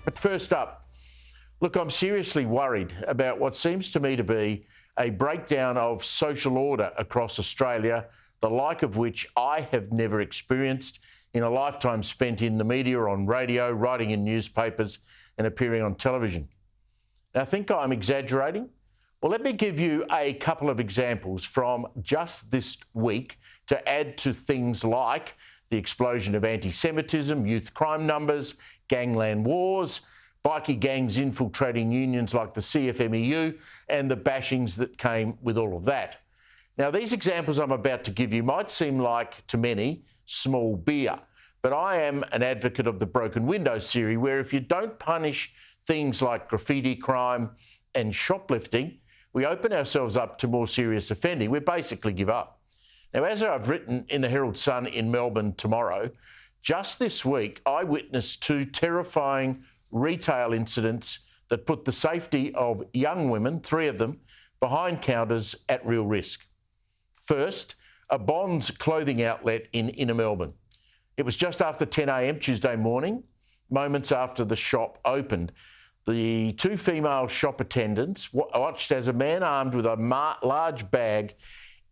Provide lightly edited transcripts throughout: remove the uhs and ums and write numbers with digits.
But first up, look, I'm seriously worried about what seems to me to be a breakdown of social order across Australia, the like of which I have never experienced in a lifetime spent in the media, on radio, writing in newspapers and appearing on television. Now, think I'm exaggerating? Well, let me give you a couple of examples from just this week to add to things like the explosion of anti-Semitism, youth crime numbers, gangland wars, bikie gangs infiltrating unions like the CFMEU, and the bashings that came with all of that. Now, these examples I'm about to give you might seem like, to many, small beer, but I am an advocate of the broken window theory, where if you don't punish things like graffiti crime and shoplifting, we open ourselves up to more serious offending. We basically give up. Now, as I've written in the Herald Sun in Melbourne tomorrow, just this week I witnessed two terrifying retail incidents that put the safety of young women, 3 of them, behind counters at real risk. First, a Bonds clothing outlet in inner Melbourne. It was just after 10 a.m. Tuesday morning, moments after the shop opened. The 2 female shop attendants watched as a man armed with a large bag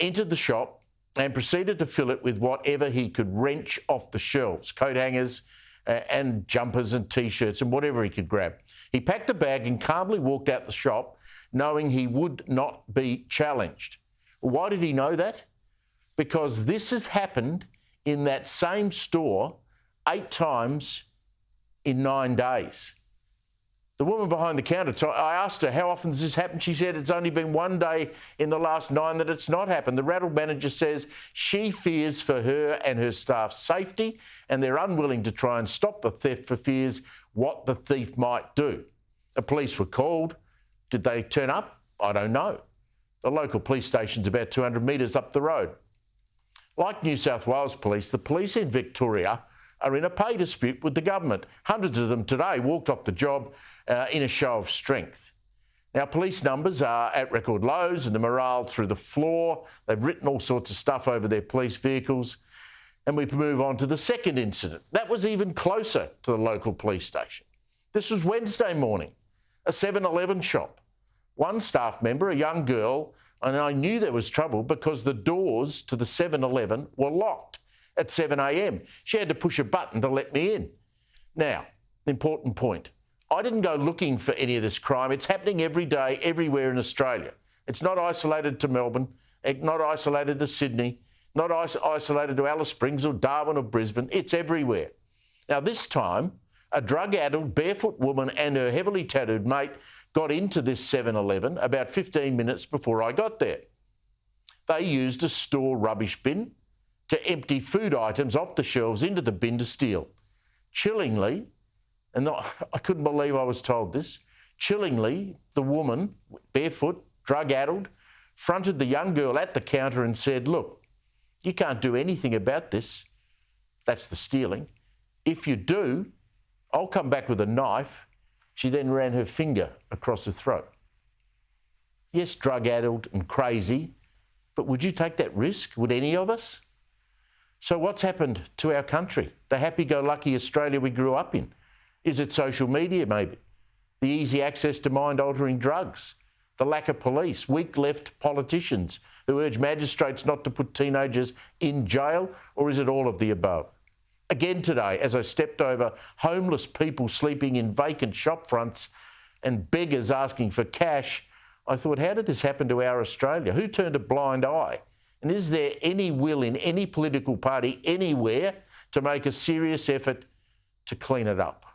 entered the shop and proceeded to fill it with whatever he could wrench off the shelves, coat hangers and jumpers and T-shirts and whatever he could grab. He packed the bag and calmly walked out the shop, knowing he would not be challenged. Why did he know that? Because this has happened in that same store 8 times in 9 days. The woman behind the counter, I asked her, how often does this happen? She said it's only been 1 day in the last 9 that it's not happened. The rattle manager says she fears for her and her staff's safety, and they're unwilling to try and stop the theft for fears what the thief might do. The police were called. Did they turn up? I don't know. The local police station's about 200 metres up the road. Like New South Wales Police, the police in Victoria are in a pay dispute with the government. Hundreds of them today walked off the job in a show of strength. Now, police numbers are at record lows and the morale through the floor. They've written all sorts of stuff over their police vehicles. And we move on to the second incident. That was even closer to the local police station. This was Wednesday morning, a 7-Eleven shop. One staff member, a young girl, and I knew there was trouble because the doors to the 7-Eleven were locked at 7 a.m. She had to push a button to let me in. Now, important point. I didn't go looking for any of this crime. It's happening every day, everywhere in Australia. It's not isolated to Melbourne, not isolated to Sydney, not isolated to Alice Springs or Darwin or Brisbane. It's everywhere. Now, this time, a drug-addled, barefoot woman and her heavily tattooed mate got into this 7-Eleven about 15 minutes before I got there. They used a store rubbish bin to empty food items off the shelves into the bin to steal. Chillingly, and I couldn't believe I was told this, chillingly, the woman, barefoot, drug-addled, fronted the young girl at the counter and said, look, you can't do anything about this. That's the stealing. If you do, I'll come back with a knife. She then ran her finger across her throat. Yes, drug-addled and crazy, but would you take that risk? Would any of us? So what's happened to our country, the happy-go-lucky Australia we grew up in? Is it social media, maybe? The easy access to mind-altering drugs? The lack of police? Weak left politicians who urge magistrates not to put teenagers in jail? Or is it all of the above? Again today, as I stepped over homeless people sleeping in vacant shop fronts and beggars asking for cash, I thought, how did this happen to our Australia? Who turned a blind eye? And is there any will in any political party anywhere to make a serious effort to clean it up?